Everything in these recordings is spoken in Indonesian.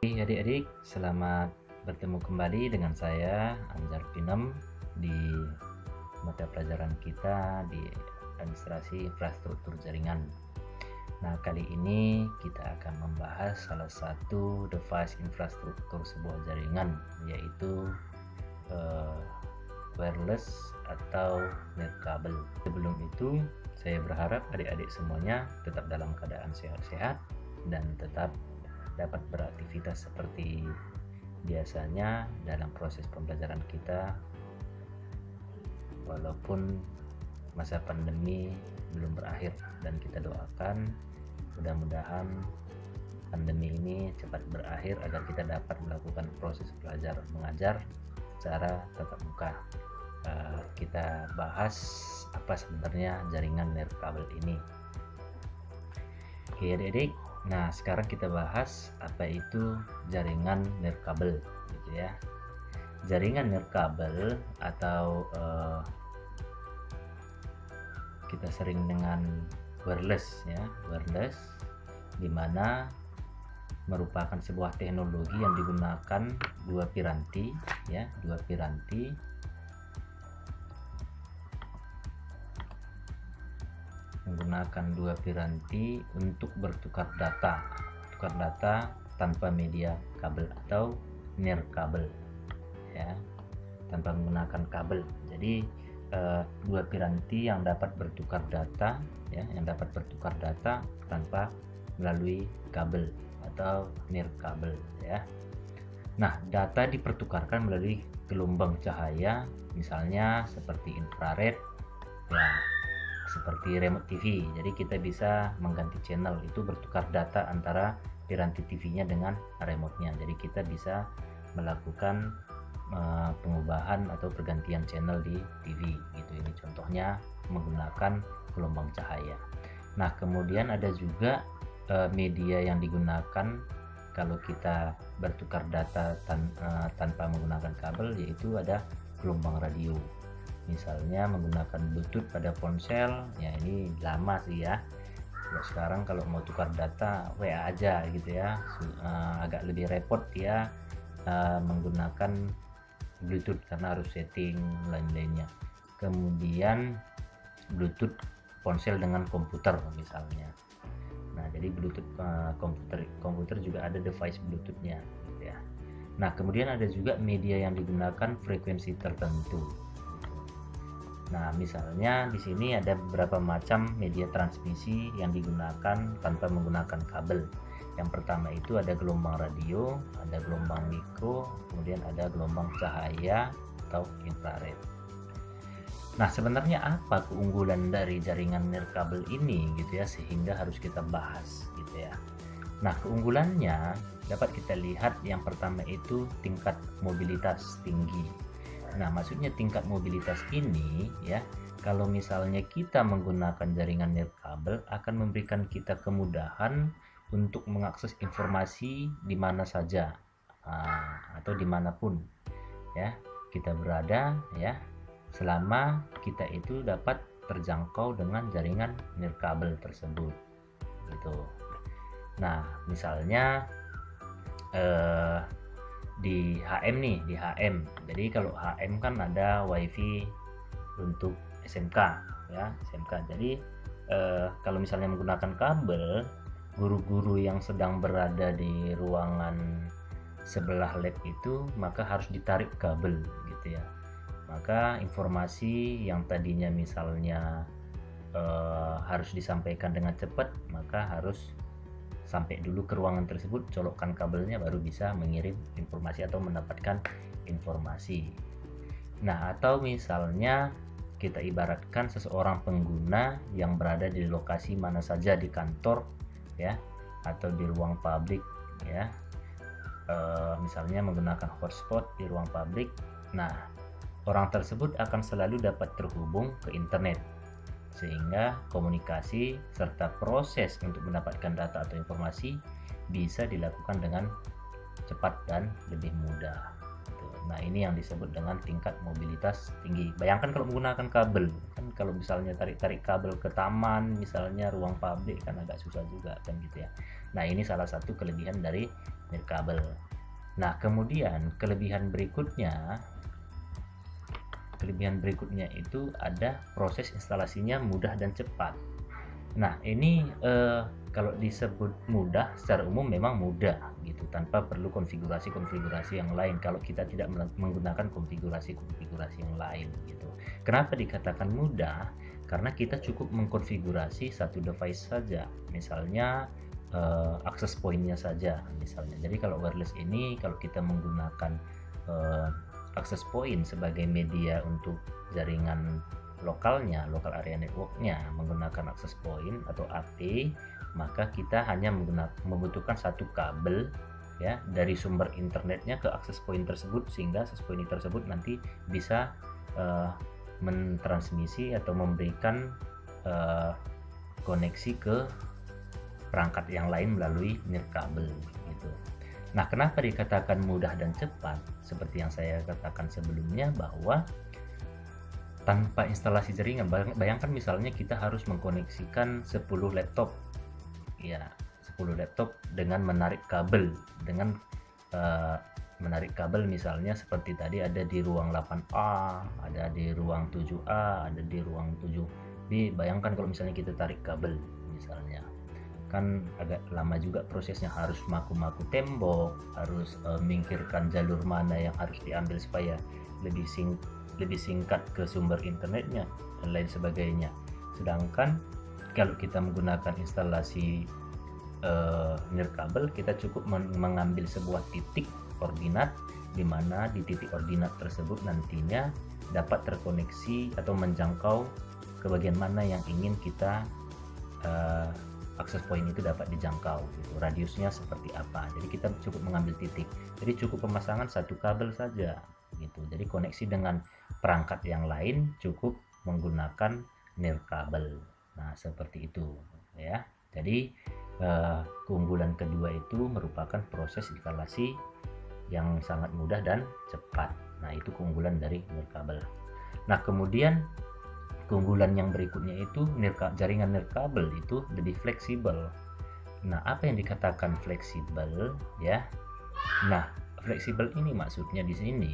Adik-adik, selamat bertemu kembali dengan saya Anjar Pinem di mata pelajaran kita di Administrasi Infrastruktur Jaringan. Nah, kali ini kita akan membahas salah satu device infrastruktur sebuah jaringan, yaitu wireless atau nirkabel. Sebelum itu, saya berharap adik-adik semuanya tetap dalam keadaan sehat-sehat dan tetap dapat beraktivitas seperti biasanya dalam proses pembelajaran kita, walaupun masa pandemi belum berakhir, dan kita doakan mudah-mudahan pandemi ini cepat berakhir agar kita dapat melakukan proses belajar mengajar secara tatap muka. Kita bahas apa sebenarnya jaringan nirkabel ini. Oke adik-adik, nah sekarang kita bahas apa itu jaringan nirkabel gitu ya. Jaringan nirkabel atau kita sering dengan wireless ya, wireless, dimana merupakan sebuah teknologi yang digunakan dua piranti untuk bertukar data tanpa media kabel atau nirkabel ya, tanpa menggunakan kabel. Jadi dua piranti yang dapat bertukar data tanpa melalui kabel atau nirkabel ya. Nah, data dipertukarkan melalui gelombang cahaya, misalnya seperti infrared ya, seperti remote TV. Jadi kita bisa mengganti channel, itu bertukar data antara piranti TV-nya dengan remote-nya. Jadi kita bisa melakukan pengubahan atau pergantian channel di TV gitu. Ini contohnya menggunakan gelombang cahaya. Nah, kemudian ada juga media yang digunakan kalau kita bertukar data tanpa menggunakan kabel, yaitu ada gelombang radio. Misalnya menggunakan Bluetooth pada ponsel ya, ini lama sih ya. Sekarang kalau mau tukar data WA aja gitu ya, agak lebih repot ya menggunakan Bluetooth karena harus setting lain-lainnya. Kemudian Bluetooth ponsel dengan komputer misalnya. Nah, jadi Bluetooth komputer juga ada device Bluetooth-nya gitu ya. Nah, kemudian ada juga media yang digunakan frekuensi tertentu. Nah, misalnya di sini ada beberapa macam media transmisi yang digunakan tanpa menggunakan kabel. Yang pertama itu ada gelombang radio, ada gelombang mikro, kemudian ada gelombang cahaya atau infrared. Nah, sebenarnya apa keunggulan dari jaringan nirkabel ini gitu ya, sehingga harus kita bahas gitu ya. Nah, keunggulannya dapat kita lihat, yang pertama itu tingkat mobilitas tinggi. Nah, maksudnya tingkat mobilitas ini ya, kalau misalnya kita menggunakan jaringan nirkabel akan memberikan kita kemudahan untuk mengakses informasi di mana saja atau dimanapun ya kita berada ya, selama kita itu dapat terjangkau dengan jaringan nirkabel tersebut gitu. Nah, misalnya di HM. Jadi kalau HM kan ada WiFi untuk SMK ya, SMK. Jadi kalau misalnya menggunakan kabel, guru-guru yang sedang berada di ruangan sebelah lab itu maka harus ditarik kabel gitu ya. Maka informasi yang tadinya misalnya harus disampaikan dengan cepat, maka harus sampai dulu ke ruangan tersebut, colokkan kabelnya, baru bisa mengirim informasi atau mendapatkan informasi. Nah, atau misalnya kita ibaratkan seseorang pengguna yang berada di lokasi mana saja di kantor ya, atau di ruang publik ya, misalnya menggunakan hotspot di ruang publik. Nah, orang tersebut akan selalu dapat terhubung ke internet, sehingga komunikasi serta proses untuk mendapatkan data atau informasi bisa dilakukan dengan cepat dan lebih mudah gitu. Nah, ini yang disebut dengan tingkat mobilitas tinggi. Bayangkan kalau menggunakan kabel, kan kalau misalnya tarik-tarik kabel ke taman, misalnya ruang pabrik, kan agak susah juga kan gitu ya. Nah, ini salah satu kelebihan dari nirkabel. Nah, kemudian kelebihan berikutnya itu ada proses instalasinya mudah dan cepat. Nah, ini kalau disebut mudah, secara umum memang mudah gitu, tanpa perlu konfigurasi-konfigurasi yang lain kalau kita tidak menggunakan konfigurasi-konfigurasi yang lain gitu. Kenapa dikatakan mudah? Karena kita cukup mengkonfigurasi satu device saja, misalnya access point-nya saja misalnya. Jadi kalau wireless ini, kalau kita menggunakan access point sebagai media untuk jaringan lokalnya, local area networknya, menggunakan access point atau AP, maka kita hanya membutuhkan satu kabel ya dari sumber internetnya ke access point tersebut, sehingga access point tersebut nanti bisa mentransmisi atau memberikan koneksi ke perangkat yang lain melalui nirkabel gitu. Nah, kenapa dikatakan mudah dan cepat? Seperti yang saya katakan sebelumnya, bahwa tanpa instalasi jaringan, bayangkan misalnya kita harus mengkoneksikan 10 laptop ya, 10 laptop dengan menarik kabel, menarik kabel misalnya seperti tadi ada di ruang 8A, ada di ruang 7A, ada di ruang 7B. Bayangkan kalau misalnya kita tarik kabel misalnya, kan agak lama juga prosesnya, harus maku-maku tembok, harus memikirkan jalur mana yang harus diambil supaya lebih singkat ke sumber internetnya dan lain sebagainya. Sedangkan kalau kita menggunakan instalasi nirkabel, kita cukup mengambil sebuah titik koordinat, di mana di titik koordinat tersebut nantinya dapat terkoneksi atau menjangkau ke bagian mana yang ingin kita access point itu dapat dijangkau gitu. Radiusnya seperti apa, jadi kita cukup mengambil titik, jadi cukup pemasangan satu kabel saja gitu. Jadi koneksi dengan perangkat yang lain cukup menggunakan nirkabel. Nah, seperti itu ya. Jadi keunggulan kedua itu merupakan proses instalasi yang sangat mudah dan cepat. Nah, itu keunggulan dari nirkabel. Nah, kemudian keunggulan yang berikutnya itu jaringan nirkabel itu lebih fleksibel. Nah, apa yang dikatakan fleksibel ya? Nah, fleksibel ini maksudnya di sini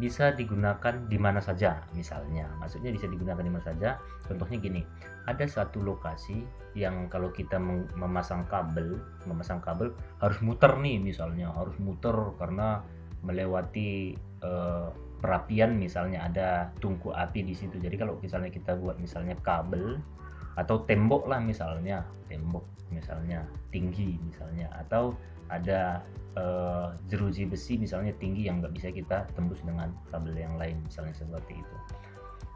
bisa digunakan di mana saja misalnya. Maksudnya bisa digunakan di mana saja. Contohnya gini, ada satu lokasi yang kalau kita memasang kabel harus muter nih misalnya, harus muter karena melewati perapian, misalnya ada tungku api di situ. Jadi kalau misalnya kita buat misalnya kabel atau tembok lah, misalnya tembok misalnya tinggi misalnya, atau ada jeruji besi misalnya tinggi yang nggak bisa kita tembus dengan kabel yang lain misalnya seperti itu.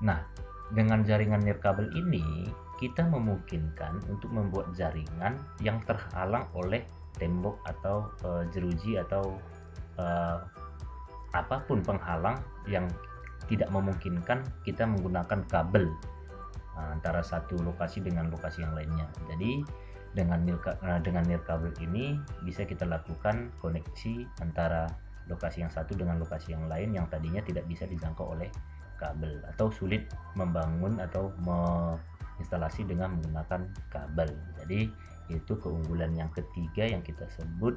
Nah, dengan jaringan nirkabel ini kita memungkinkan untuk membuat jaringan yang terhalang oleh tembok atau jeruji atau apapun penghalang yang tidak memungkinkan kita menggunakan kabel antara satu lokasi dengan lokasi yang lainnya. Jadi dengan nirkabel ini bisa kita lakukan koneksi antara lokasi yang satu dengan lokasi yang lain yang tadinya tidak bisa dijangkau oleh kabel, atau sulit membangun atau menginstalasi dengan menggunakan kabel. Jadi itu keunggulan yang ketiga yang kita sebut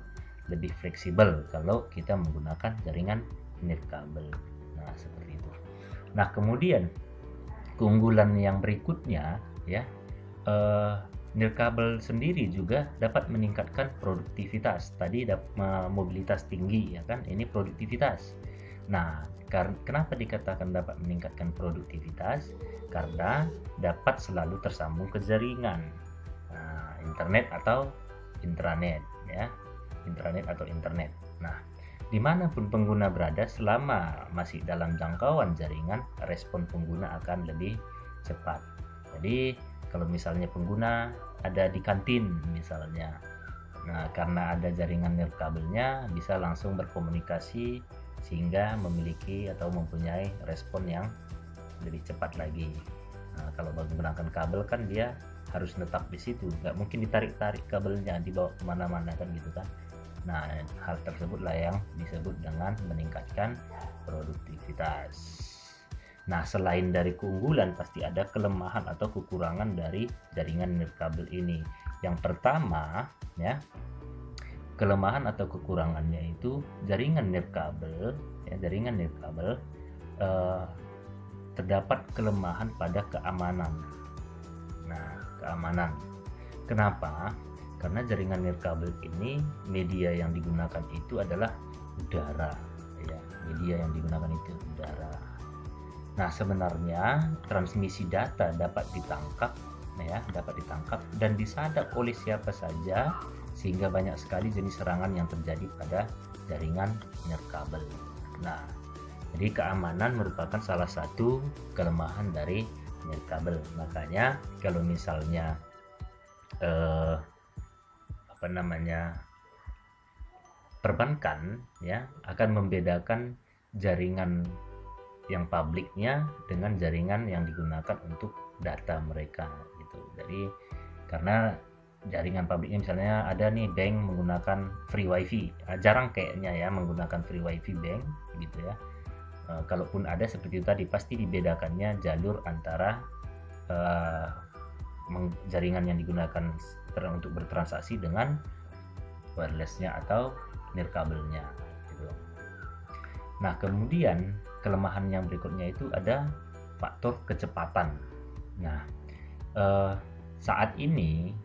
lebih fleksibel kalau kita menggunakan jaringan nirkabel. Nah, seperti itu. Nah, kemudian keunggulan yang berikutnya ya, nirkabel sendiri juga dapat meningkatkan produktivitas. Tadi mobilitas tinggi ya kan, ini produktivitas. Nah, kenapa dikatakan dapat meningkatkan produktivitas? Karena dapat selalu tersambung ke jaringan internet atau intranet ya, intranet atau internet. Nah, dimanapun pengguna berada, selama masih dalam jangkauan jaringan, respon pengguna akan lebih cepat. Jadi kalau misalnya pengguna ada di kantin misalnya, nah karena ada jaringan nirkabelnya bisa langsung berkomunikasi sehingga memiliki atau mempunyai respon yang lebih cepat lagi. Nah, kalau menggunakan kabel kan dia harus netap di situ, nggak mungkin ditarik-tarik kabelnya, dibawa kemana-mana kan gitu kan. Nah, hal tersebutlah yang disebut dengan meningkatkan produktivitas. Nah, selain dari keunggulan, pasti ada kelemahan atau kekurangan dari jaringan nirkabel ini. Yang pertama, ya, kelemahan atau kekurangannya itu jaringan nirkabel, ya, terdapat kelemahan pada keamanan. Nah, keamanan. Kenapa? Karena jaringan nirkabel ini media yang digunakan itu adalah udara, ya. Media yang digunakan itu udara. Nah, sebenarnya transmisi data dapat ditangkap dan disadap oleh siapa saja, sehingga banyak sekali jenis serangan yang terjadi pada jaringan nirkabel. Nah, jadi keamanan merupakan salah satu kelemahan dari nirkabel. Makanya kalau misalnya perbankan, ya, akan membedakan jaringan yang publiknya dengan jaringan yang digunakan untuk data mereka gitu. Jadi karena jaringan publiknya misalnya ada nih bank menggunakan free wifi, jarang kayaknya ya menggunakan free wifi bank gitu ya. Kalaupun ada seperti itu tadi, pasti dibedakannya jalur antara jaringan yang digunakan untuk bertransaksi dengan wirelessnya atau nirkabelnya gitu. Nah, kemudian kelemahan yang berikutnya itu ada faktor kecepatan. Nah, saat ini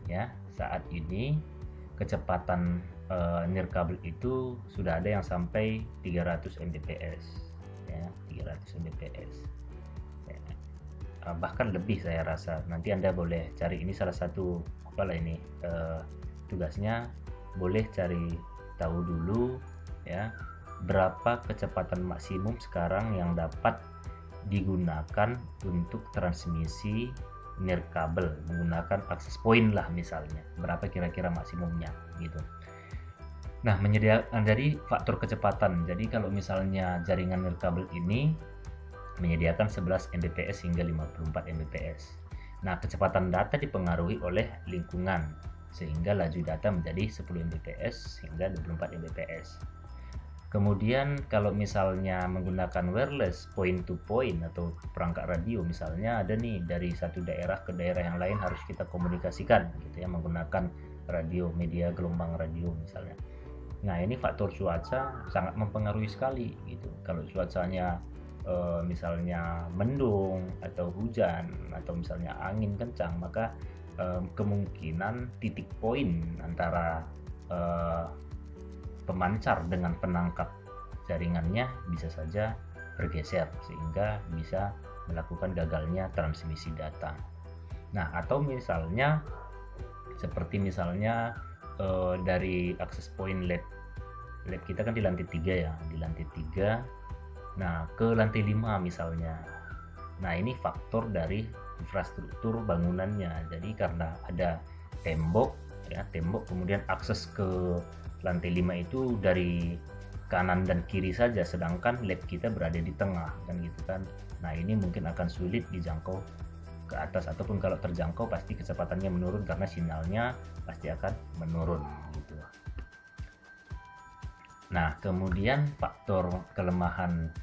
kecepatan nirkabel itu sudah ada yang sampai 300 Mbps, ya, 300 Mbps. Ya. Bahkan lebih saya rasa. Nanti Anda boleh cari, ini salah satu tugasnya, boleh cari tahu dulu ya berapa kecepatan maksimum sekarang yang dapat digunakan untuk transmisi nirkabel menggunakan access point lah misalnya, berapa kira-kira maksimumnya gitu. Nah, menyediakan jadi faktor kecepatan. Jadi kalau misalnya jaringan nirkabel ini menyediakan 11 Mbps hingga 54 Mbps. Nah, kecepatan data dipengaruhi oleh lingkungan sehingga laju data menjadi 10 Mbps hingga 24 Mbps. Kemudian kalau misalnya menggunakan wireless point to point atau perangkat radio, misalnya ada nih dari satu daerah ke daerah yang lain harus kita komunikasikan gitu ya menggunakan radio, media gelombang radio misalnya. Nah, ini faktor cuaca sangat mempengaruhi sekali gitu. Kalau cuacanya misalnya mendung atau hujan atau misalnya angin kencang, maka kemungkinan titik poin antara pemancar dengan penangkap jaringannya bisa saja bergeser sehingga bisa melakukan gagalnya transmisi data. Nah, atau misalnya seperti misalnya dari access point lab kita kan di lantai 3 ya, di lantai 3. Nah, ke lantai 5 misalnya. Nah, ini faktor dari infrastruktur bangunannya. Jadi karena ada tembok ya, kemudian akses ke lantai 5 itu dari kanan dan kiri saja, sedangkan lab kita berada di tengah kan gitu kan. Nah, ini mungkin akan sulit dijangkau ke atas, ataupun kalau terjangkau pasti kecepatannya menurun karena sinyalnya pasti akan menurun gitu. Nah, kemudian faktor kelemahan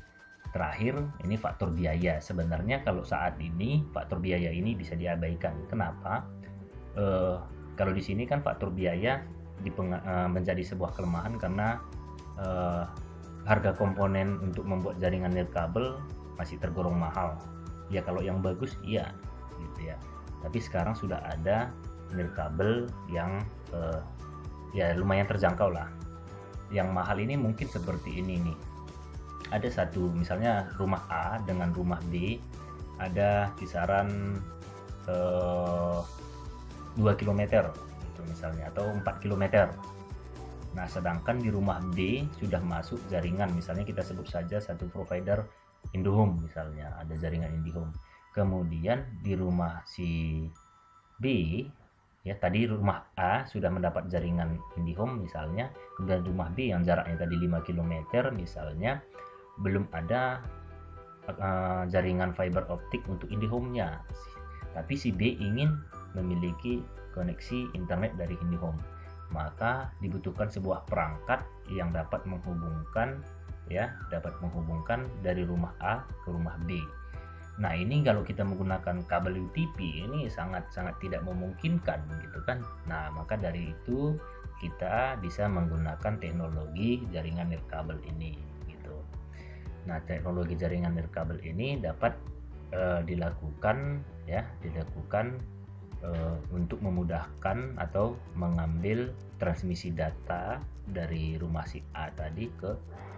terakhir ini faktor biaya. Sebenarnya kalau saat ini faktor biaya ini bisa diabaikan. Kenapa? Kalau di sini kan faktor biaya menjadi sebuah kelemahan karena harga komponen untuk membuat jaringan nirkabel masih tergolong mahal. Ya kalau yang bagus iya gitu ya. Tapi sekarang sudah ada nirkabel yang ya lumayan terjangkau lah. Yang mahal ini mungkin seperti ini nih. Ada satu misalnya rumah A dengan rumah B ada kisaran 2 km gitu misalnya, atau 4 km. Nah, sedangkan di rumah B sudah masuk jaringan, misalnya kita sebut saja satu provider IndiHome misalnya, ada jaringan IndiHome. Kemudian di rumah si B ya, tadi rumah A sudah mendapat jaringan IndiHome misalnya, kemudian rumah B yang jaraknya tadi 5 km misalnya belum ada jaringan fiber optik untuk IndiHome-nya, tapi si B ingin memiliki koneksi internet dari IndiHome. maka dibutuhkan sebuah perangkat yang dapat menghubungkan dari rumah A ke rumah B. Nah, ini kalau kita menggunakan kabel UTP ini sangat-sangat tidak memungkinkan gitu kan. Nah, maka dari itu kita bisa menggunakan teknologi jaringan nirkabel ini gitu. Nah, teknologi jaringan nirkabel ini dapat dilakukan untuk memudahkan atau mengambil transmisi data dari rumah si A tadi ke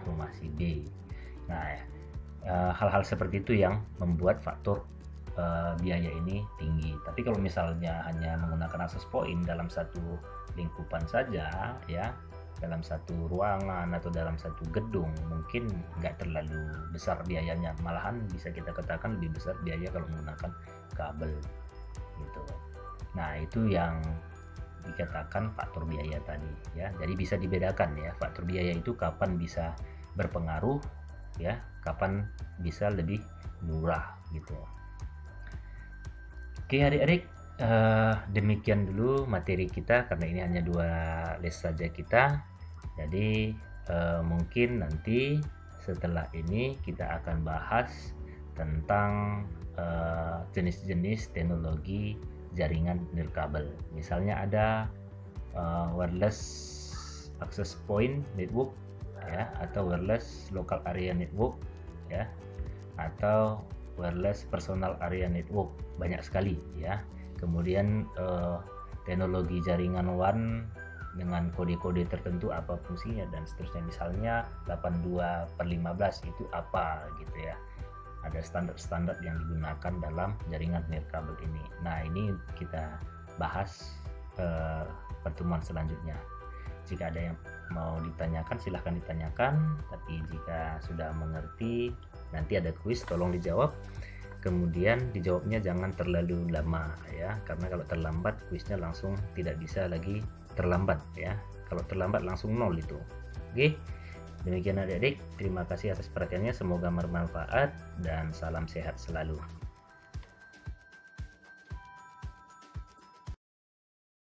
rumah si B. Nah, hal-hal seperti itu yang membuat faktor biaya ini tinggi. Tapi kalau misalnya hanya menggunakan akses point dalam satu lingkupan saja, ya, dalam satu ruangan atau dalam satu gedung, mungkin nggak terlalu besar biayanya. Malahan bisa kita katakan lebih besar biaya kalau menggunakan kabel gitu. Nah, itu yang dikatakan faktor biaya tadi, ya. Jadi bisa dibedakan ya, faktor biaya itu kapan bisa berpengaruh, ya, kapan bisa lebih murah gitu. Oke adik-adik, demikian dulu materi kita karena ini hanya 2 les saja kita. Jadi mungkin nanti setelah ini kita akan bahas tentang jenis-jenis teknologi jaringan nirkabel. Misalnya ada wireless access point network, ya, atau wireless local area network, ya, atau wireless personal area network, banyak sekali ya. Kemudian teknologi jaringan WAN dengan kode-kode tertentu apa fungsinya dan seterusnya. Misalnya 82/15 itu apa gitu ya. Ada standar-standar yang digunakan dalam jaringan nirkabel ini. Nah, ini kita bahas pertemuan selanjutnya. Jika ada yang mau ditanyakan silahkan ditanyakan, tapi jika sudah mengerti nanti ada kuis, tolong dijawab. Kemudian dijawabnya jangan terlalu lama ya, karena kalau terlambat kuisnya langsung tidak bisa lagi terlambat ya. Kalau terlambat langsung 0 itu. Oke, demikian adik-adik, terima kasih atas perhatiannya, semoga bermanfaat dan salam sehat selalu.